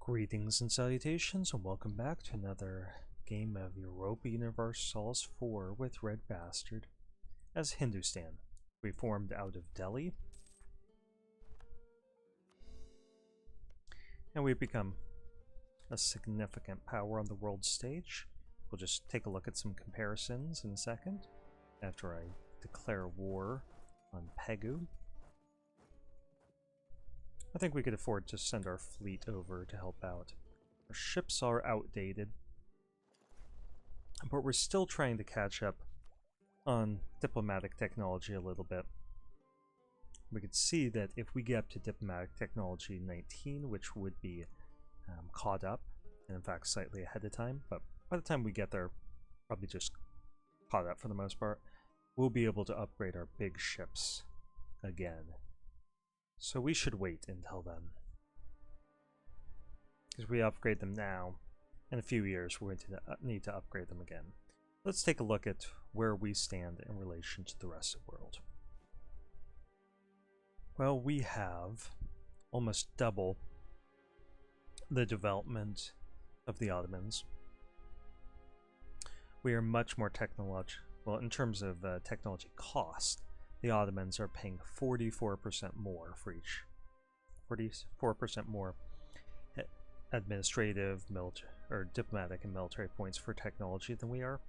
Greetings and salutations, and welcome back to another game of Europa Universalis 4 with RedBstrd as Hindustan. We formed out of Delhi, and we've become a significant power on the world stage. We'll just take a look at some comparisons in a second, after I declare war on Pegu. I think we could afford to send our fleet over to help out. Our ships are outdated, but we're still trying to catch up on diplomatic technology a little bit. We could see that if we get up to diplomatic technology 19, which would be caught up, and in fact slightly ahead of time, but by the time we get there, probably just caught up for the most part, we'll be able to upgrade our big ships again. So we should wait until then. Because we upgrade them now, in a few years we're going to need to upgrade them again. Let's take a look at where we stand in relation to the rest of the world. Well, we have almost double the development of the Ottomans. We are much more technological, well, in terms of technology cost. The Ottomans are paying 44% more for each, 44% more administrative, military, or diplomatic and military points for technology than we are.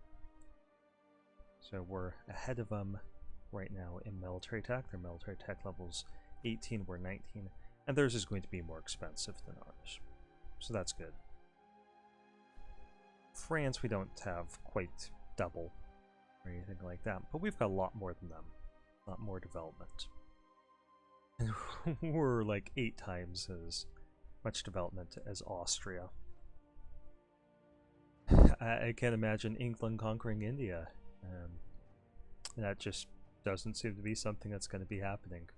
So we're ahead of them right now in military tech. Their military tech level's 18, we're 19, and theirs is going to be more expensive than ours. So that's good. France, we don't have quite double or anything like that, but we've got a lot more than them. A lot more development. And we're like 8 times as much development as Austria. I can't imagine England conquering India. That just doesn't seem to be something that's going to be happening.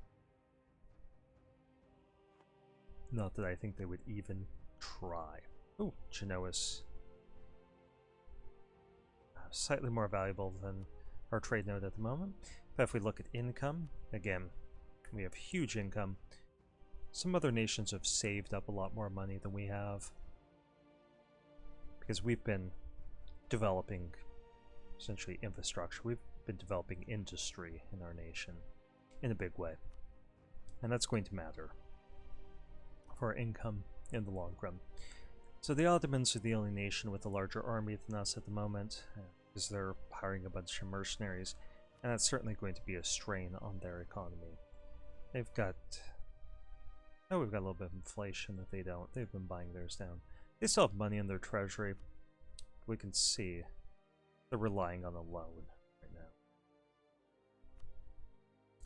Not that I think they would even try. Ooh, Genoa's slightly more valuable than our trade node at the moment. But if we look at income, again, we have huge income. Some other nations have saved up a lot more money than we have, because we've been developing essentially infrastructure. We've been developing industry in our nation in a big way, and that's going to matter for our income in the long run. So the Ottomans are the only nation with a larger army than us at the moment, because they're hiring a bunch of mercenaries. And that's certainly going to be a strain on their economy. They've got... Oh, we've got a little bit of inflation that they don't. They've been buying theirs down. They still have money in their treasury. We can see they're relying on a loan right now.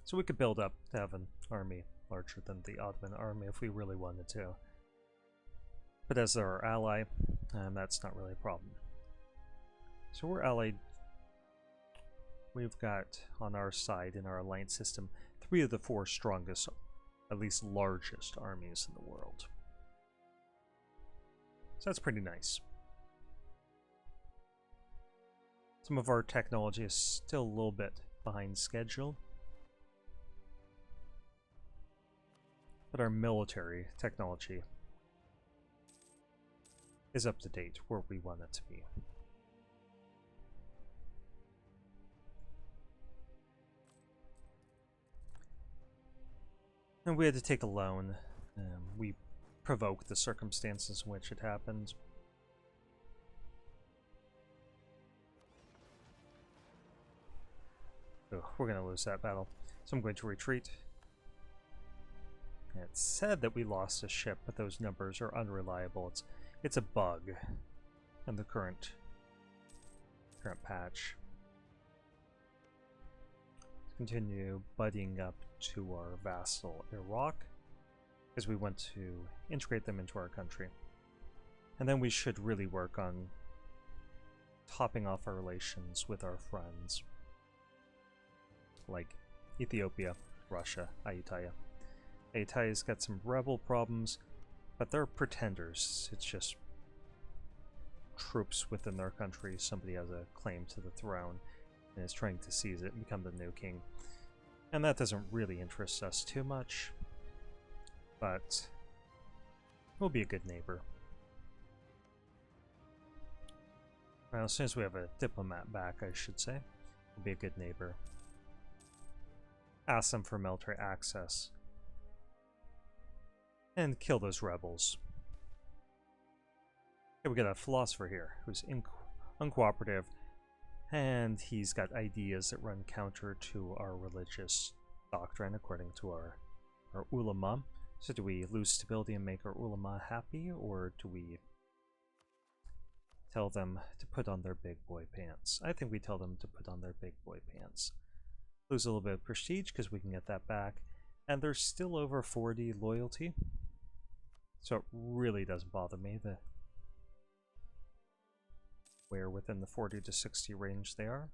So we could build up to have an army larger than the Ottoman army if we really wanted to. But as they're our ally, that's not really a problem. So we're allied. We've got on our side in our alliance system 3 of the 4 strongest, at least largest armies in the world. So that's pretty nice. Some of our technology is still a little bit behind schedule, but our military technology is up to date where we want it to be. And we had to take a loan. We provoked the circumstances in which it happened. Oh, we're going to lose that battle. So I'm going to retreat. And it said that we lost a ship, but those numbers are unreliable. It's a bug in the current patch. Continue buddying up to our vassal Iraq, as we want to integrate them into our country. And then we should really work on topping off our relations with our friends like Ethiopia, Russia, Ayutthaya. Ayutthaya's got some rebel problems, but they're pretenders. It's just troops within their country. Somebody has a claim to the throne and is trying to seize it and become the new king. And that doesn't really interest us too much, but we'll be a good neighbor. Well, as soon as we have a diplomat back, I should say, we'll be a good neighbor. Ask them for military access. And kill those rebels. Okay, we got a philosopher here who's uncooperative, and he's got ideas that run counter to our religious doctrine, according to our ulama. So do we lose stability and make our ulama happy, or do we tell them to put on their big boy pants? I think we tell them to put on their big boy pants. Lose a little bit of prestige because we can get that back, and there's still over 40 loyalty, so it really doesn't bother me that where within the 40 to 60 range they are.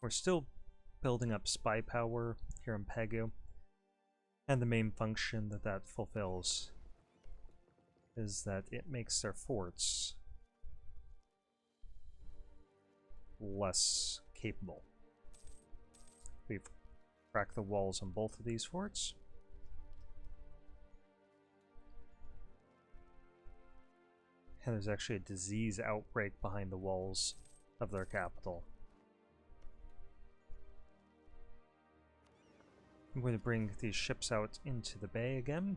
We're still building up spy power here in Pegu, and the main function that that fulfills is that it makes their forts less capable. We've cracked the walls on both of these forts. And there's actually a disease outbreak behind the walls of their capital. I'm going to bring these ships out into the bay again,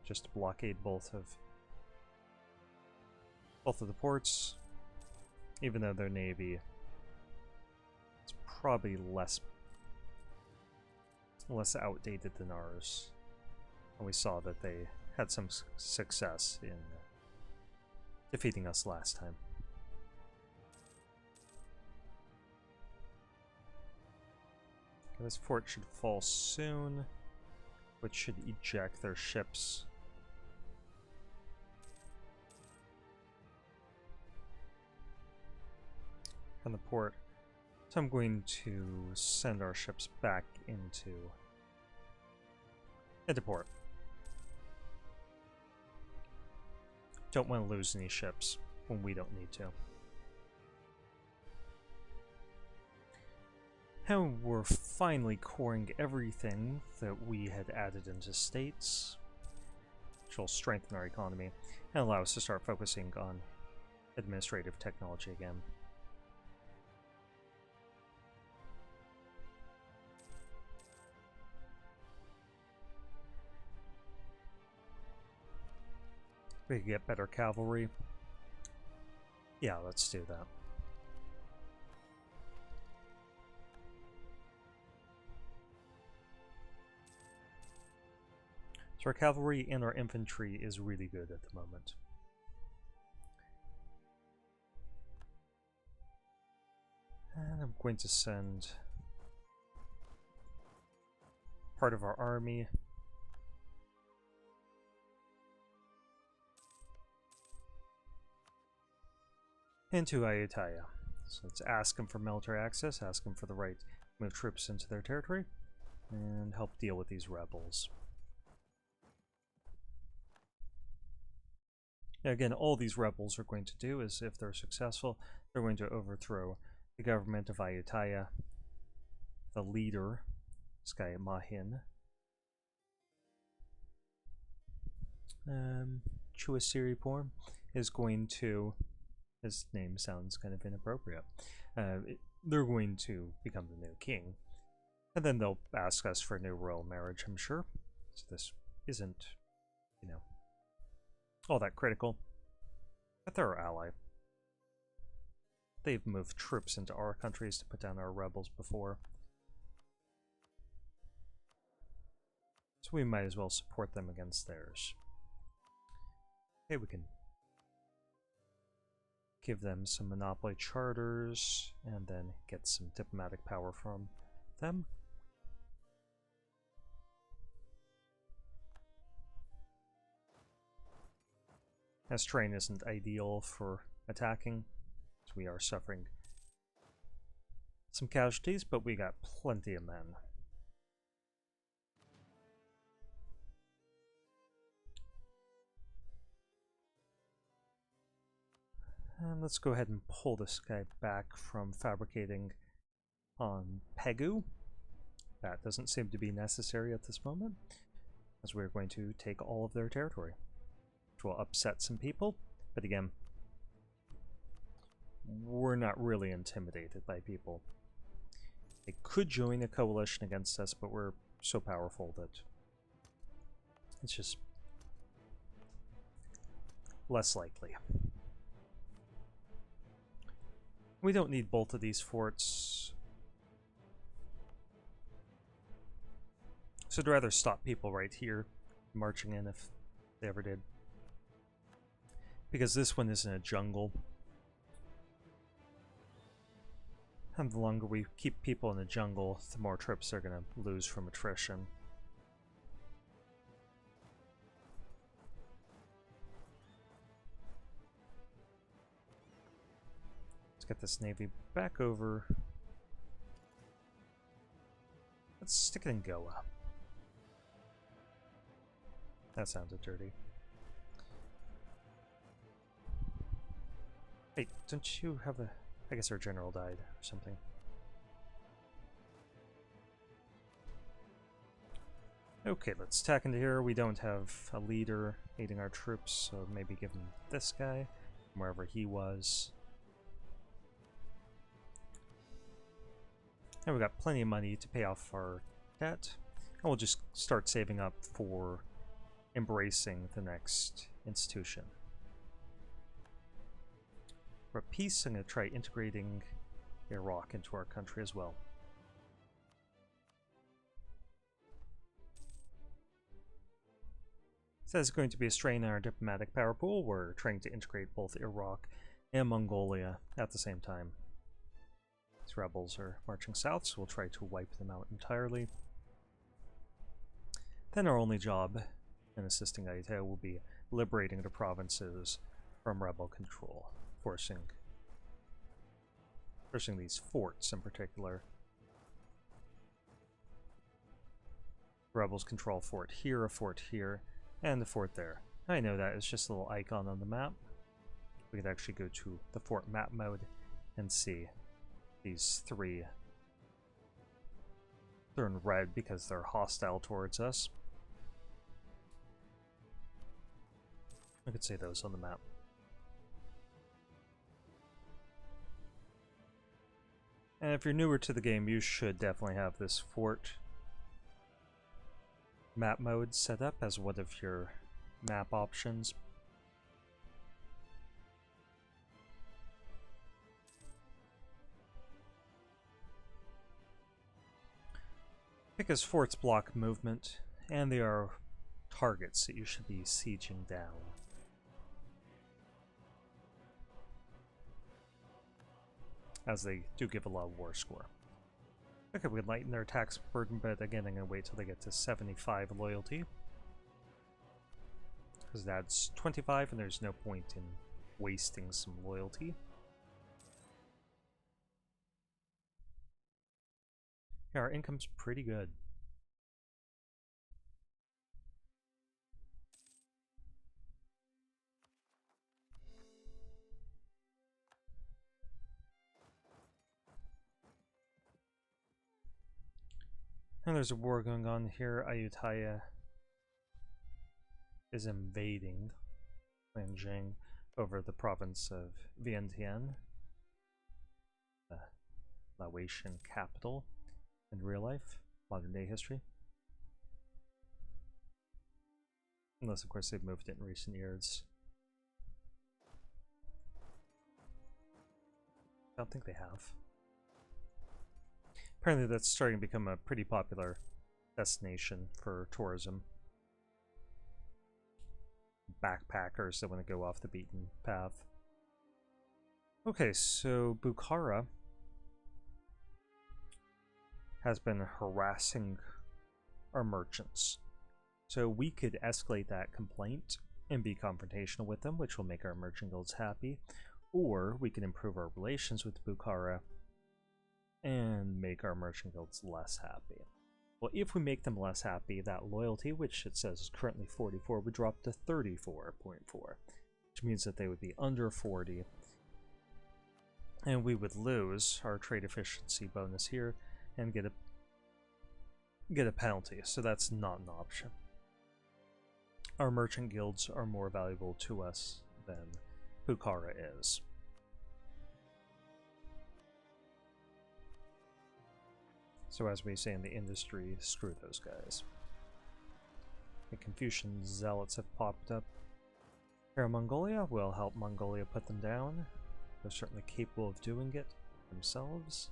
just to blockade both of the ports, even though their navy is probably less outdated than ours. And we saw that they had some success in defeating us last time. This fort should fall soon, which should eject their ships. From the port. So I'm going to send our ships back into port. Don't want to lose any ships when we don't need to. And we're finally coring everything that we had added into states, which will strengthen our economy and allow us to start focusing on administrative technology again. We could get better cavalry. Yeah, let's do that. So our cavalry and our infantry is really good at the moment. And I'm going to send part of our army into Ayutthaya. So let's ask them for military access, ask them for the right to move troops into their territory, and help deal with these rebels. Now again, all these rebels are going to do is, if they're successful, they're going to overthrow the government of Ayutthaya. The leader, this guy Mahin, Chuasiripur, is going to, his name sounds kind of inappropriate, they're going to become the new king. And then they'll ask us for a new royal marriage, I'm sure. So this isn't, you know, all that critical. But they're our ally. They've moved troops into our countries to put down our rebels before. So we might as well support them against theirs. Okay, we can give them some monopoly charters and then get some diplomatic power from them. This terrain isn't ideal for attacking, so we are suffering some casualties, but we got plenty of men. And let's go ahead and pull this guy back from fabricating on Pegu. That doesn't seem to be necessary at this moment. as we're going to take all of their territory, which will upset some people, but again, we're not really intimidated by people. They could join a coalition against us, but we're so powerful that it's just less likely. We don't need both of these forts, so I'd rather stop people right here marching in if they ever did, because this one isn't a jungle. And the longer we keep people in the jungle, the more troops they're going to lose from attrition. Let's get this navy back over. Let's stick it in Goa. That sounded dirty. Hey, don't you have a... I guess our general died or something. Okay, let's attack into here. We don't have a leader aiding our troops, so maybe give him this guy, wherever he was. And we got plenty of money to pay off our debt, and we'll just start saving up for embracing the next institution. For peace, I'm going to try integrating Iraq into our country as well. So there's going to be a strain on our diplomatic power pool. We're trying to integrate both Iraq and Mongolia at the same time. These rebels are marching south, so we'll try to wipe them out entirely. Then our only job in assisting Aita will be liberating the provinces from rebel control. Forcing these forts in particular. Rebels control fort here, a fort here, and the fort there. I know that, it's just a little icon on the map. We could actually go to the fort map mode and see these three. They're in red because they're hostile towards us. I could say those on the map. And if you're newer to the game, you should definitely have this fort map mode set up as one of your map options. Because forts block movement, and they are targets that you should be sieging down. As they do give a lot of war score. Okay, we lighten their tax burden, but again, I'm going to wait till they get to 75 loyalty. Because that's 25, and there's no point in wasting some loyalty. Yeah, our income's pretty good. And there's a war going on here. Ayutthaya is invading Nanjing over the province of Vientiane, the Laotian capital in real life, modern day history. Unless, of course, they've moved it in recent years. I don't think they have. Apparently that's starting to become a pretty popular destination for tourism. Backpackers that want to go off the beaten path. Okay, so Bukhara has been harassing our merchants. So we could escalate that complaint and be confrontational with them, which will make our merchant guilds happy. Or we can improve our relations with Bukhara and make our merchant guilds less happy. Well, if we make them less happy, that loyalty, which it says is currently 44, would drop to 34.4, which means that they would be under 40, and we would lose our trade efficiency bonus here and get a penalty. So that's not an option. our merchant guilds are more valuable to us than Pucara is. So as we say in the industry, screw those guys. The Confucian zealots have popped up here in Mongolia. We'll help Mongolia put them down. They're certainly capable of doing it themselves.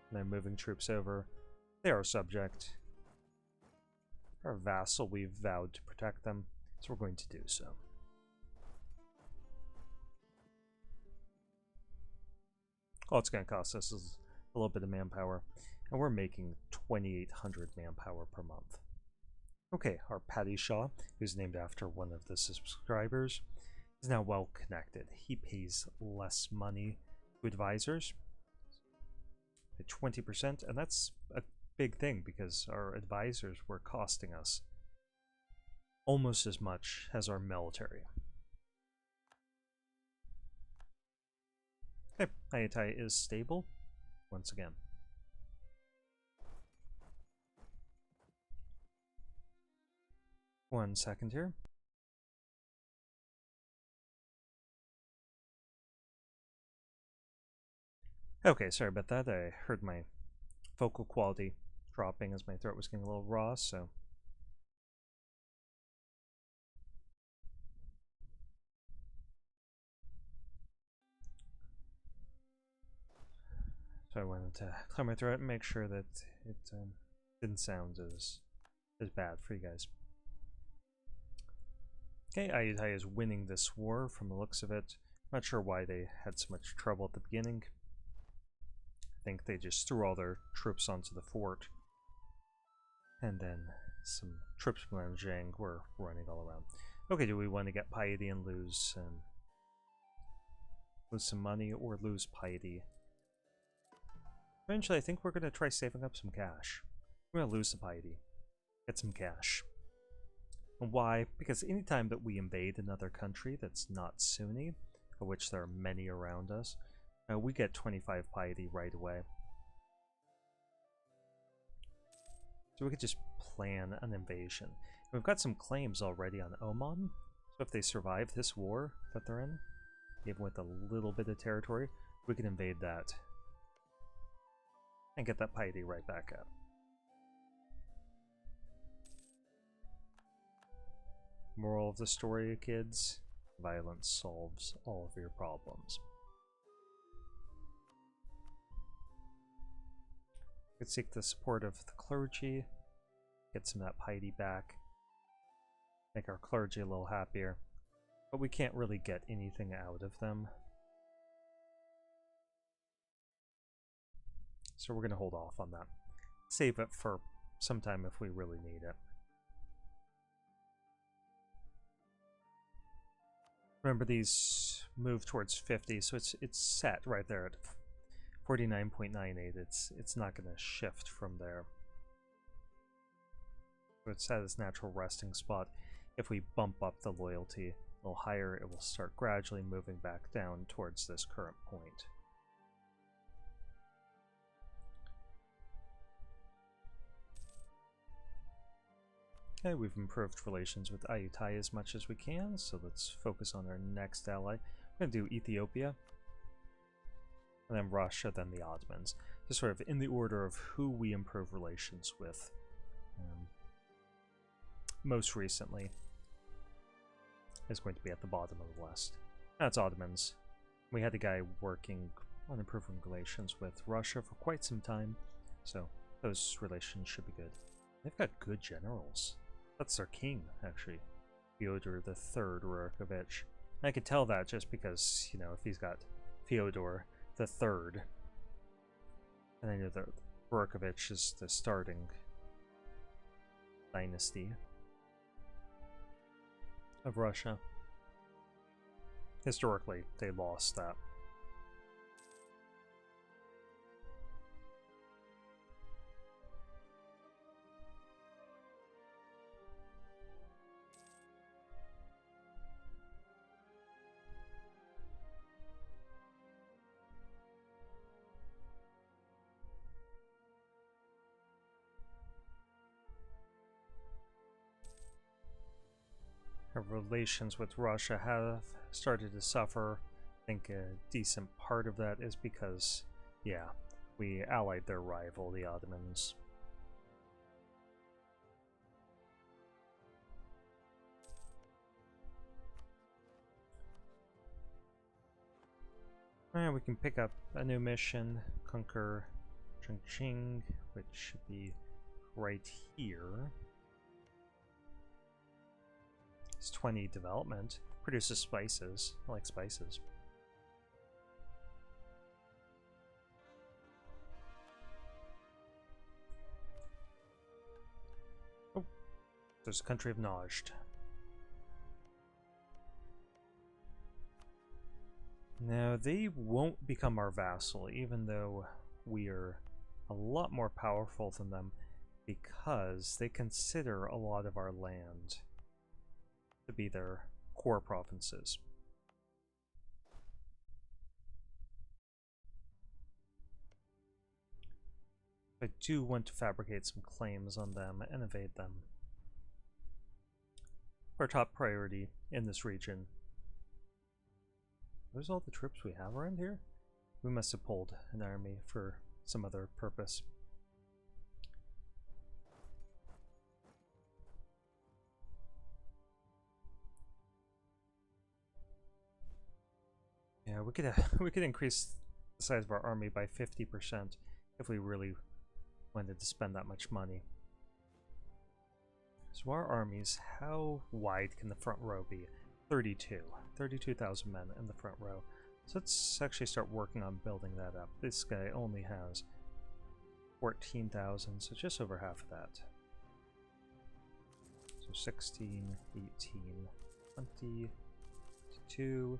And they're moving troops over. They are subject. Our vassal, we've vowed to protect them, so we're going to do so. All it's going to cost us is a little bit of manpower, and we're making 2,800 manpower per month. Okay, our Paddy Shaw, who's named after one of the subscribers, is now well connected. He pays less money to advisors, at 20%, and that's a big thing because our advisors were costing us almost as much as our military. Okay, Ayatai is stable once again. One second here. Okay, sorry about that. I heard my vocal quality dropping as my throat was getting a little raw, so I wanted to clear my throat and make sure that it didn't sound as bad for you guys. Okay, Ayatai is winning this war from the looks of it. Not sure why they had so much trouble at the beginning. I think they just threw all their troops onto the fort. And then some troops from Nanjing were running all around. Okay, do we want to get piety and lose some money or lose piety? Eventually, I think we're going to try saving up some cash. We're going to lose the piety. Get some cash. And why? Because anytime that we invade another country that's not Sunni, of which there are many around us, we get 25 piety right away. So we could just plan an invasion. And we've got some claims already on Oman, so if they survive this war that they're in, even with a little bit of territory, we can invade that and get that piety right back up. Moral of the story, kids: violence solves all of your problems. We could seek the support of the clergy, get some of that piety back, make our clergy a little happier, but we can't really get anything out of them. So we're going to hold off on that. Save it for sometime if we really need it. Remember, these move towards 50, so it's set right there at 49.98. It's not going to shift from there. So it's at its natural resting spot. If we bump up the loyalty a little higher, it will start gradually moving back down towards this current point. Okay, we've improved relations with Ayatai as much as we can, so let's focus on our next ally. We're going to do Ethiopia, and then Russia, then the Ottomans. Just sort of in the order of who we improve relations with. Most recently is going to be at the bottom of the list. That's Ottomans. We had a guy working on improving relations with Russia for quite some time, so those relations should be good. They've got good generals. That's their king, actually, Fyodor III Rurkovich. And I could tell that just because, you know, if he's got Fyodor III, and I know that Rurkovich is the starting dynasty of Russia. Historically, they lost that. our relations with Russia have started to suffer. I think a decent part of that is because, yeah, we allied their rival, the Ottomans. And we can pick up a new mission, conquer Chongqing, which should be right here. It's 20 development. Produces spices. I like spices. Oh, there's a country of Najd. Now, they won't become our vassal, even though we are a lot more powerful than them, because they consider a lot of our land to be their core provinces. I do want to fabricate some claims on them and evade them. Our top priority in this region. Where's all the troops we have around here? We must have pulled an army for some other purpose. Yeah, we could increase the size of our army by 50% if we really wanted to spend that much money. So our armies, how wide can the front row be? 32,000 men in the front row. So let's actually start working on building that up. This guy only has 14,000, so just over half of that. So 16, 18, 20, 22,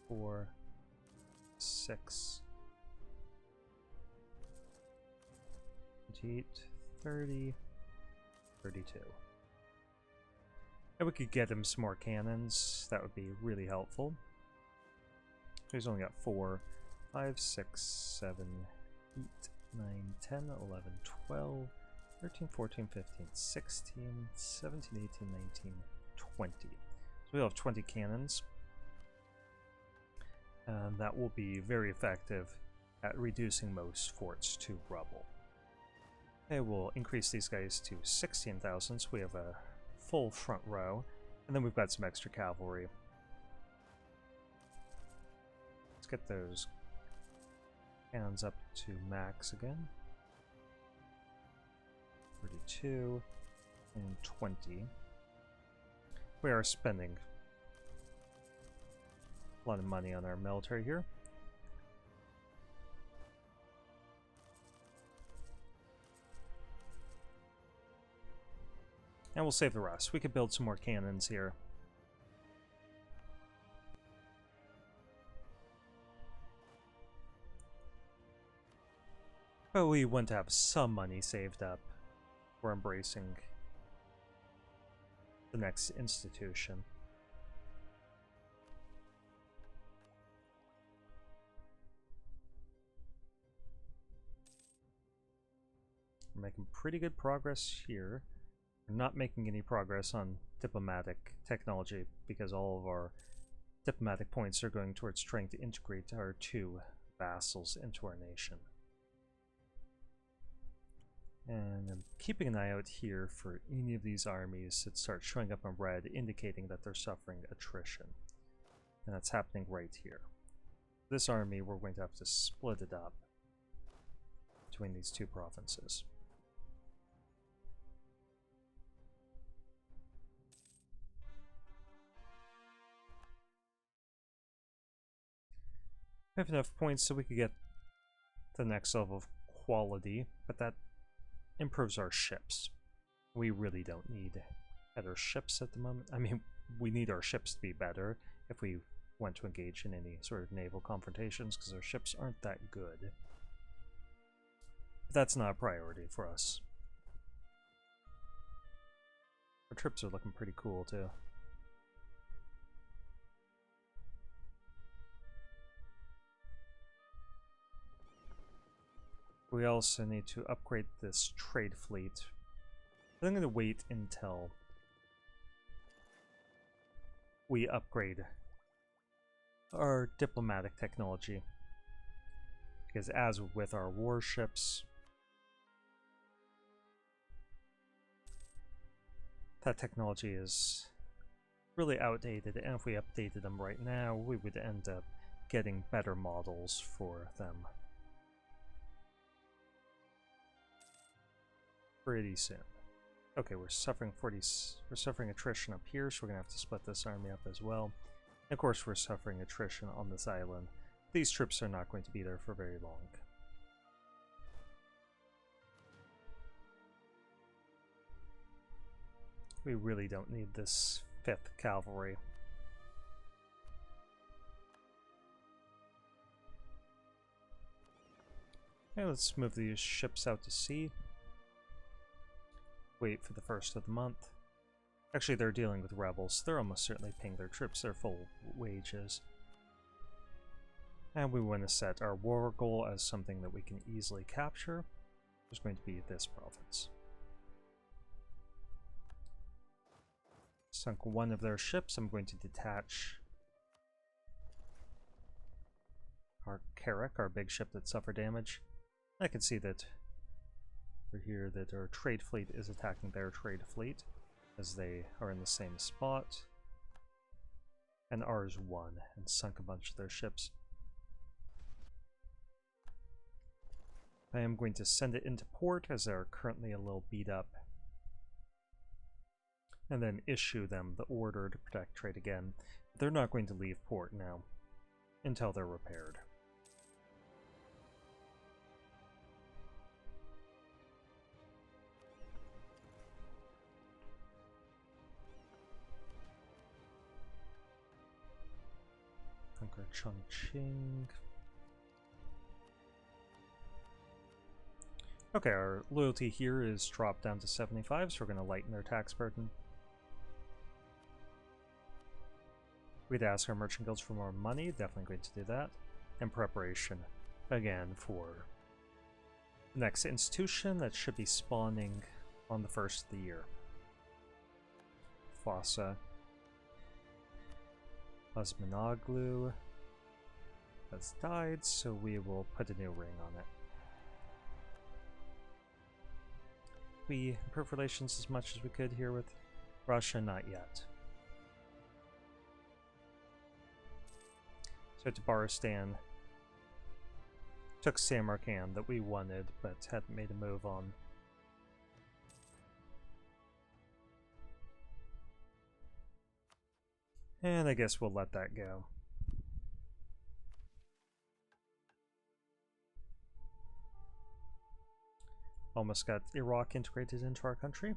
4, 6, 28, 30, 32. And we could get him some more cannons. That would be really helpful. He's only got 4, 5, 6, 7, 8, 9, 10, 11, 12, 13, 14, 15, 16, 17, 18, 19, 20. So we'll have 20 cannons. And that will be very effective at reducing most forts to rubble. Okay, we'll increase these guys to 16,000, so we have a full front row, and then we've got some extra cavalry. Let's get those cannons up to max again. 32 and 20. We are spending a lot of money on our military here. And we'll save the rest. We could build some more cannons here. But we want to have some money saved up for embracing the next institution. We're making pretty good progress here. We're not making any progress on diplomatic technology because all of our diplomatic points are going towards trying to integrate our 2 vassals into our nation. And I'm keeping an eye out here for any of these armies that start showing up in red, indicating that they're suffering attrition. And that's happening right here. This army, we're going to have to split it up between these 2 provinces. We have enough points so we could get the next level of quality, but that improves our ships. We really don't need better ships at the moment. I mean, we need our ships to be better if we want to engage in any sort of naval confrontations, because our ships aren't that good. But that's not a priority for us. Our troops are looking pretty cool, too. We also need to upgrade this trade fleet. I'm going to wait until we upgrade our diplomatic technology. Because as with our warships, that technology is really outdated, and if we updated them right now, we would end up getting better models for them pretty soon. Okay, we're suffering attrition up here, so we're gonna have to split this army up as well. And of course, we're suffering attrition on this island. These troops are not going to be there for very long. We really don't need this 5th Cavalry. Okay, let's move these ships out to sea. Wait for the 1st of the month. Actually, they're dealing with rebels. They're almost certainly paying their troops their full wages. And we want to set our war goal as something that we can easily capture. There's going to be this province. Sunk one of their ships. I'm going to detach our Carrack, our big ship that suffered damage. I can see that we're here that our trade fleet is attacking their trade fleet, as they are in the same spot. And ours won and sunk a bunch of their ships. I am going to send it into port, as they're currently a little beat up, and then issue them the order to protect trade again. They're not going to leave port now until they're repaired. Conquer Chongqing. Okay, our loyalty here is dropped down to 75, so we're going to lighten their tax burden. We'd ask our merchant guilds for more money, definitely going to do that. And preparation, again, for the next institution that should be spawning on the 1st of the year. Fossa. Osmanoglu has died, so we will put a new ring on it. We improve relations as much as we could here with Russia, not yet. So Tabaristan took Samarkand that we wanted, but hadn't made a move on. And I guess we'll let that go. Almost got Iraq integrated into our country.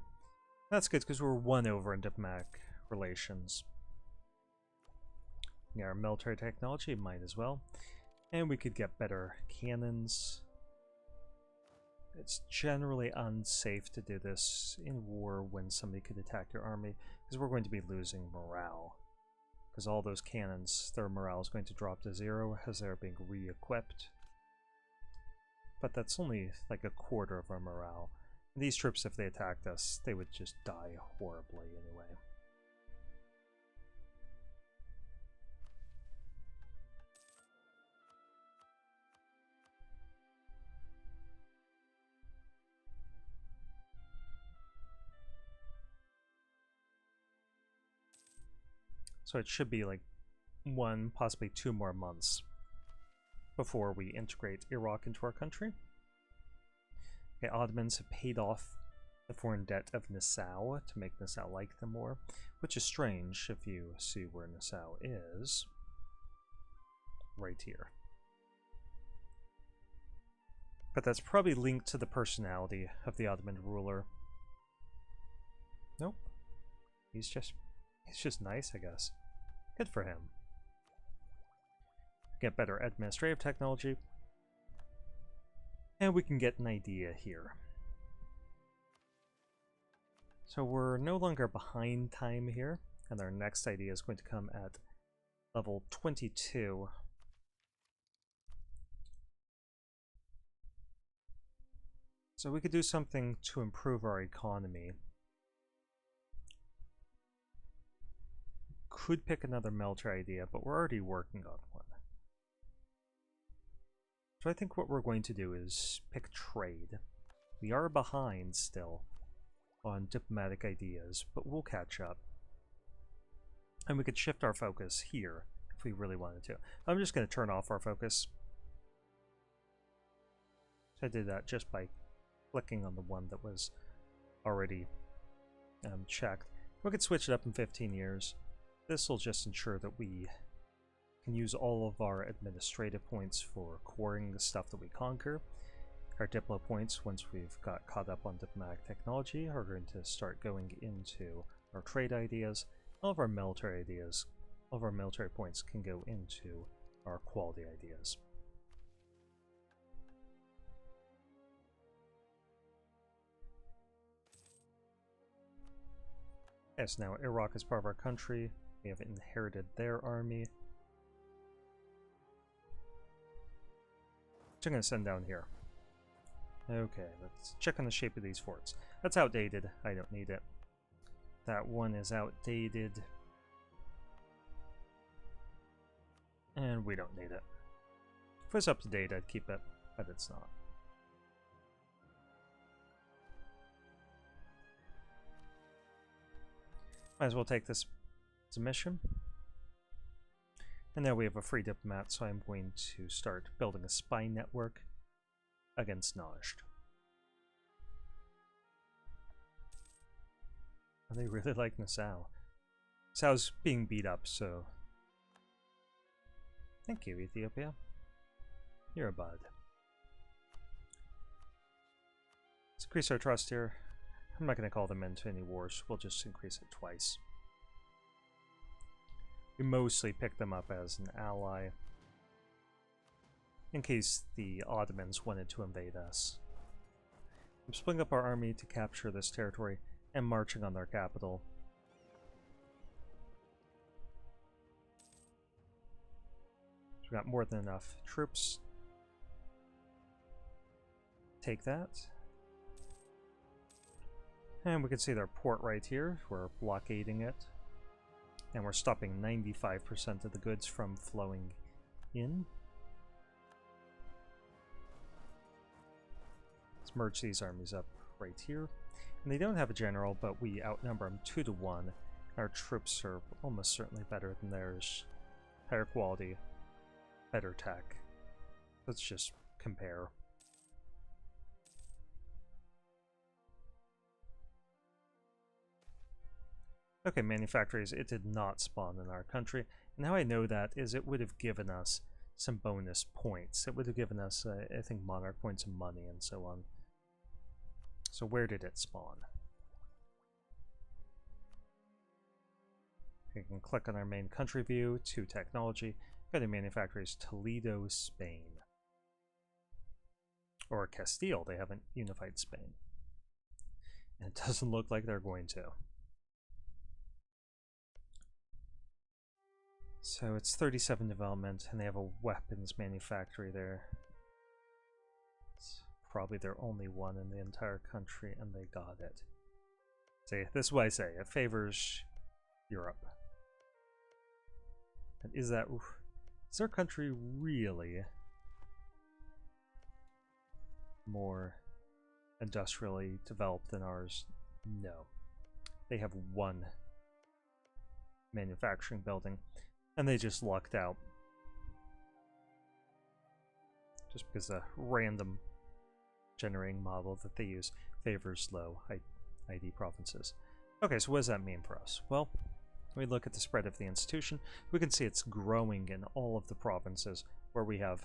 That's good because we're won over in diplomatic relations. Yeah, our military technology might as well. And we could get better cannons. It's generally unsafe to do this in war when somebody could attack your army, because we're going to be losing morale. Because all those cannons, their morale is going to drop to 0 as they're being re-equipped. But that's only like a quarter of our morale. And these troops, if they attacked us, they would just die horribly anyway. So it should be like 1, possibly 2 more months before we integrate Iraq into our country. Okay, Ottomans have paid off the foreign debt of Nassau to make Nassau like them more, which is strange if you see where Nassau is. Right here. But that's probably linked to the personality of the Ottoman ruler. Nope. He's just nice, I guess. Good for him. Get better administrative technology. And we can get an idea here. So we're no longer behind time here, and our next idea is going to come at level 22. So we could do something to improve our economy. could pick another military idea, but we're already working on one. So I think what we're going to do is pick trade. We are behind still on diplomatic ideas, but we'll catch up. And we could shift our focus here if we really wanted to. I'm just going to turn off our focus. So I did that just by clicking on the one that was already checked. We could switch it up in 15 years. This will just ensure that we can use all of our administrative points for coring the stuff that we conquer. Our diplo points, once we've got caught up on diplomatic technology, are going to start going into our trade ideas. All of our military ideas, all of our military points can go into our quality ideas. Yes, now Iraq is part of our country. We have inherited their army. Which I'm going to send down here. Okay, let's check on the shape of these forts. That's outdated. I don't need it. That one is outdated. And we don't need it. If it was up to date, I'd keep it, but it's not. Might as well take this as a mission. And now we have a free diplomat, so I'm going to start building a spy network against Najd. They really like Nassau. Nassau's being beat up, so... Thank you, Ethiopia. You're a bud. Let's increase our trust here. I'm not going to call them into any wars. We'll just increase it twice. We mostly pick them up as an ally in case the Ottomans wanted to invade us. I'm splitting up our army to capture this territory and marching on their capital. So we got more than enough troops. Take that. And we can see their port right here. We're blockading it. And we're stopping 95% of the goods from flowing in. Let's merge these armies up right here. And they don't have a general, but we outnumber them 2-1. Our troops are almost certainly better than theirs. Higher quality, better tech. Let's just compare. Okay, manufactories, it did not spawn in our country. And how I know that is it would have given us some bonus points. It would have given us, I think, monarch points and money and so on. So where did it spawn? You can click on our main country view to technology. Go to manufacturers, Toledo, Spain. Or Castile, they haven't unified Spain. And it doesn't look like they're going to. So it's 37 development, and they have a weapons manufactory there. It's probably their only one in the entire country, and they got it. See, this is what I say, it favors Europe. And is their country really more industrially developed than ours? No. They have one manufacturing building. And they just lucked out. Just because the random generating model that they use favors low ID provinces. Okay, so what does that mean for us? Well, when we look at the spread of the institution, we can see it's growing in all of the provinces where we have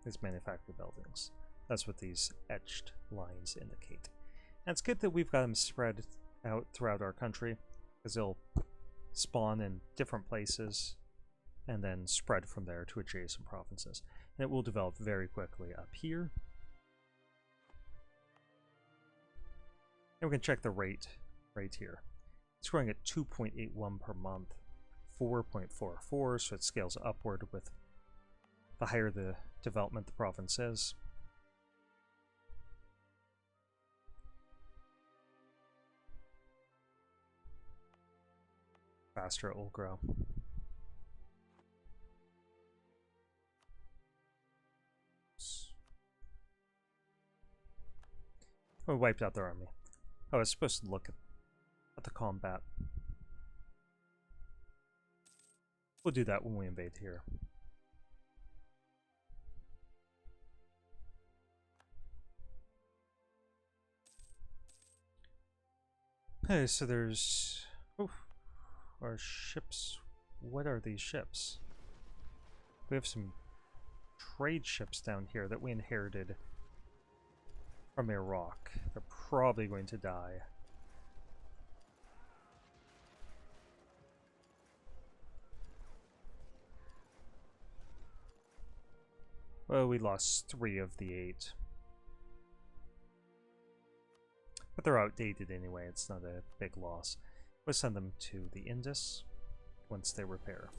these manufacturing buildings. That's what these etched lines indicate. And it's good that we've got them spread out throughout our country, because they'll spawn in different places and then spread from there to adjacent provinces. And it will develop very quickly up here. And we can check the rate right here. It's growing at 2.81 per month, 4.44, so it scales upward with the higher the development the province is. faster it will grow. We wiped out their army. I was supposed to look at the combat. We'll do that when we invade here. Okay, so there's... Oh, our ships. What are these ships? We have some trade ships down here that we inherited from Iraq. They're probably going to die. Well, we lost 3 of the 8. But they're outdated anyway, it's not a big loss. We'll send them to the Indus once they repair.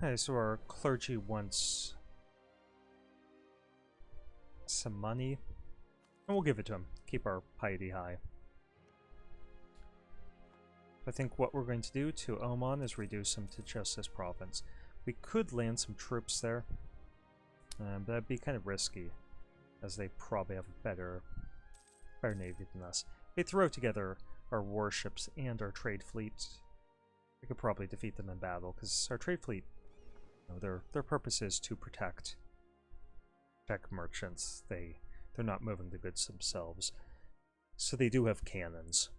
Okay, so our clergy wants some money, and we'll give it to him. Keep our piety high. I think what we're going to do to Oman is reduce them to just this province. We could land some troops there, but that'd be kind of risky, as they probably have a better navy than us. If they throw together our warships and our trade fleet, we could probably defeat them in battle, because our trade fleet, you know, their purpose is to protect merchants. They're not moving the goods themselves, so they do have cannons.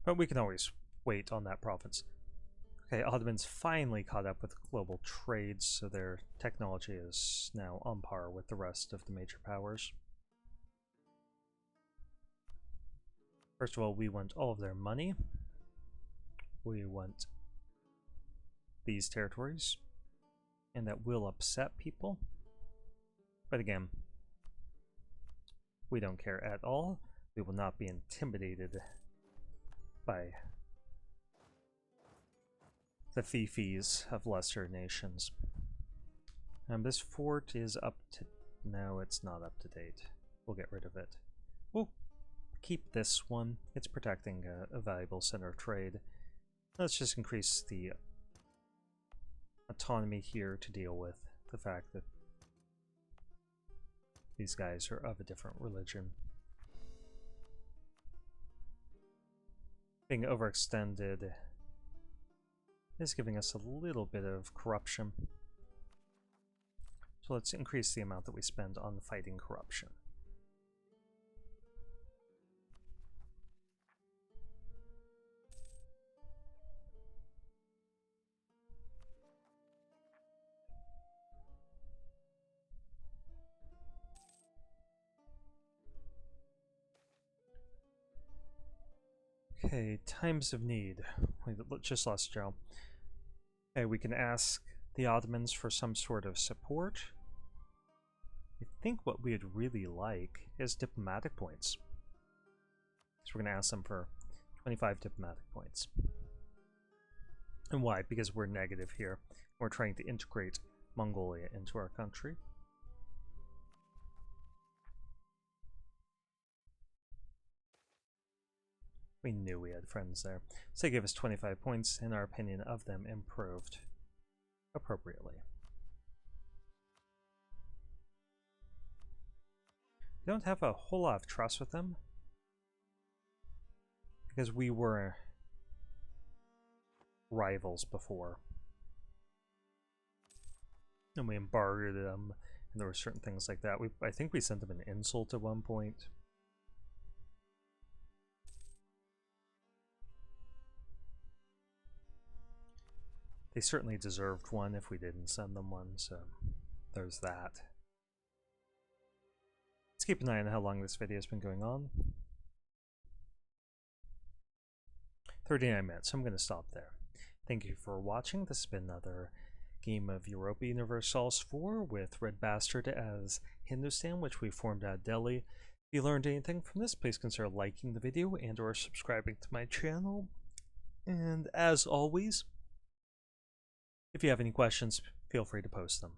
But we can always wait on that province. Okay, Ottomans finally caught up with global trade, so their technology is now on par with the rest of the major powers. First of all, we want all of their money. We want these territories, and that will upset people. But again, we don't care at all. We will not be intimidated by the fifis of lesser nations. This fort is up to... No, it's not up to date. We'll get rid of it. We'll keep this one. It's protecting a valuable center of trade. Let's just increase the autonomy here to deal with the fact that these guys are of a different religion. Being overextended is giving us a little bit of corruption. So let's increase the amount that we spend on fighting corruption. Okay, times of need. We just lost Joe. Okay, we can ask the Ottomans for some sort of support. I think what we'd really like is diplomatic points. So we're going to ask them for 25 diplomatic points. And why? Because we're negative here. We're trying to integrate Mongolia into our country. We knew we had friends there. So they gave us 25 points, and our opinion of them improved appropriately. We don't have a whole lot of trust with them, because we were rivals before. And we embargoed them, and there were certain things like that. I think we sent them an insult at one point. They certainly deserved one if we didn't send them one, so there's that. Let's keep an eye on how long this video has been going on. 39 minutes, so I'm going to stop there. Thank you for watching. This has been another game of Europa Universalis 4 with RedBstrd as Hindustan, which we formed out of Delhi. If you learned anything from this, please consider liking the video and or subscribing to my channel. And as always, If you have any questions, feel free to post them.